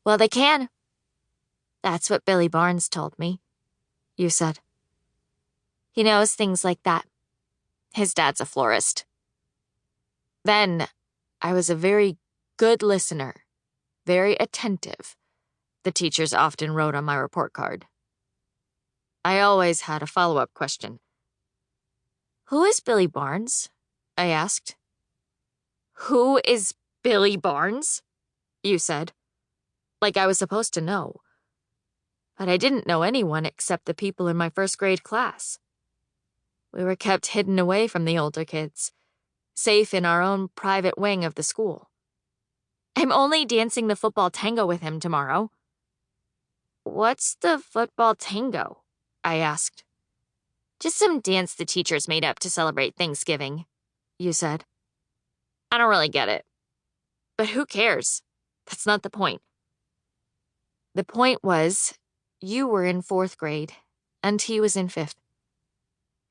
Well, they can. That's what Billy Barnes told me, you said. He knows things like that. His dad's a florist. Then, I was a very good listener, very attentive, the teachers often wrote on my report card. I always had a follow-up question. Who is Billy Barnes? I asked. Who is Billy Barnes? You said. Like I was supposed to know. But I didn't know anyone except the people in my first grade class. We were kept hidden away from the older kids, safe in our own private wing of the school. I'm only dancing the football tango with him tomorrow. What's the football tango? I asked. Just some dance the teachers made up to celebrate Thanksgiving, you said. I don't really get it. But who cares? That's not the point. The point was, you were in 4th grade, and he was in 5th.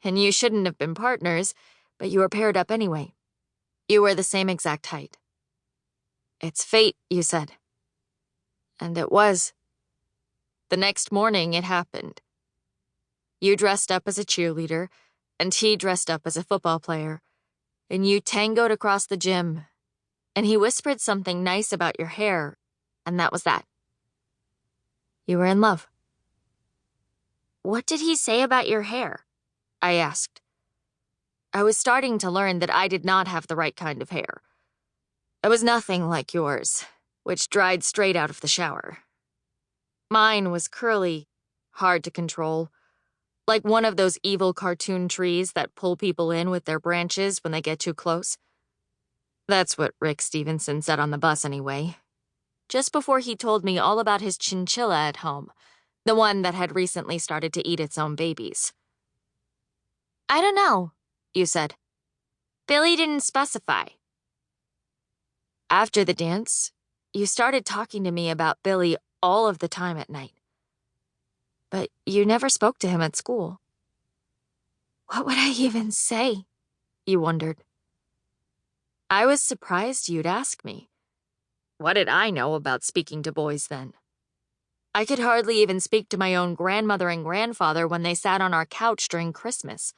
And you shouldn't have been partners, but you were paired up anyway. You were the same exact height. It's fate, you said. And it was. The next morning, it happened. You dressed up as a cheerleader, and he dressed up as a football player, and you tangoed across the gym, and he whispered something nice about your hair, and that was that. You were in love. What did he say about your hair? I asked. I was starting to learn that I did not have the right kind of hair. It was nothing like yours, which dried straight out of the shower. Mine was curly, hard to control, like one of those evil cartoon trees that pull people in with their branches when they get too close. That's what Rick Stevenson said on the bus anyway, just before he told me all about his chinchilla at home, the one that had recently started to eat its own babies. I don't know, you said. Billy didn't specify. After the dance, you started talking to me about Billy all of the time at night. But you never spoke to him at school. What would I even say? You wondered. I was surprised you'd ask me. What did I know about speaking to boys then? I could hardly even speak to my own grandmother and grandfather when they sat on our couch during Christmas.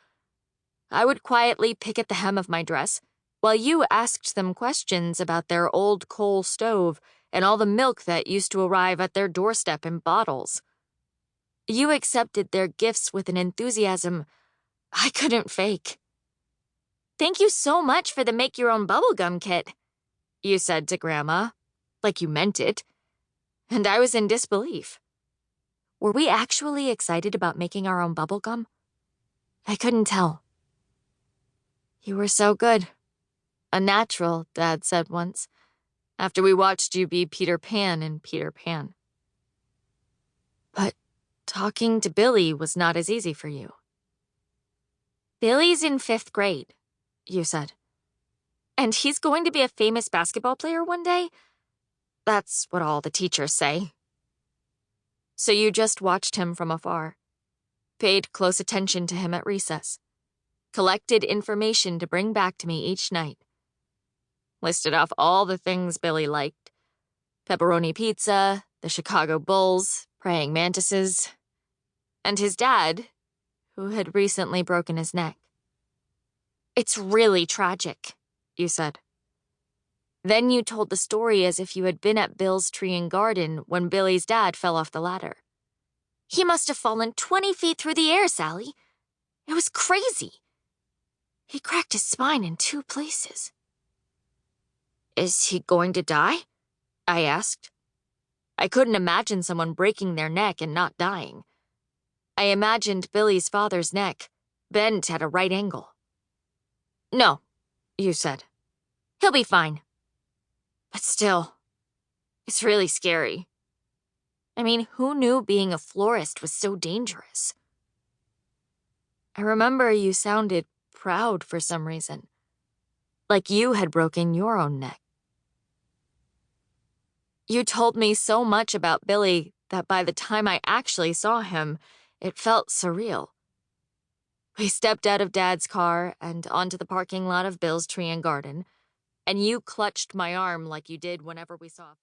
I would quietly pick at the hem of my dress, while you asked them questions about their old coal stove and all the milk that used to arrive at their doorstep in bottles. You accepted their gifts with an enthusiasm I couldn't fake. Thank you so much for the make-your-own bubblegum kit, you said to Grandma, like you meant it. And I was in disbelief. Were we actually excited about making our own bubblegum? I couldn't tell. You were so good. A natural, Dad said once, after we watched you be Peter Pan in Peter Pan. But talking to Billy was not as easy for you. Billy's in 5th grade, you said. And he's going to be a famous basketball player one day? That's what all the teachers say. So you just watched him from afar, paid close attention to him at recess, collected information to bring back to me each night, listed off all the things Billy liked: pepperoni pizza, the Chicago Bulls, praying mantises, and his dad, who had recently broken his neck. It's really tragic, you said. Then you told the story as if you had been at Bill's tree and garden when Billy's dad fell off the ladder. He must have fallen 20 feet through the air, Sally. It was crazy. He cracked his spine in 2 places. Is he going to die? I asked. I couldn't imagine someone breaking their neck and not dying. I imagined Billy's father's neck, bent at a right angle. No, you said. He'll be fine. But still, it's really scary. I mean, who knew being a florist was so dangerous? I remember you sounded proud for some reason, like you had broken your own neck. You told me so much about Billy that by the time I actually saw him, it felt surreal. We stepped out of Dad's car and onto the parking lot of Bill's tree and garden, and you clutched my arm like you did whenever we saw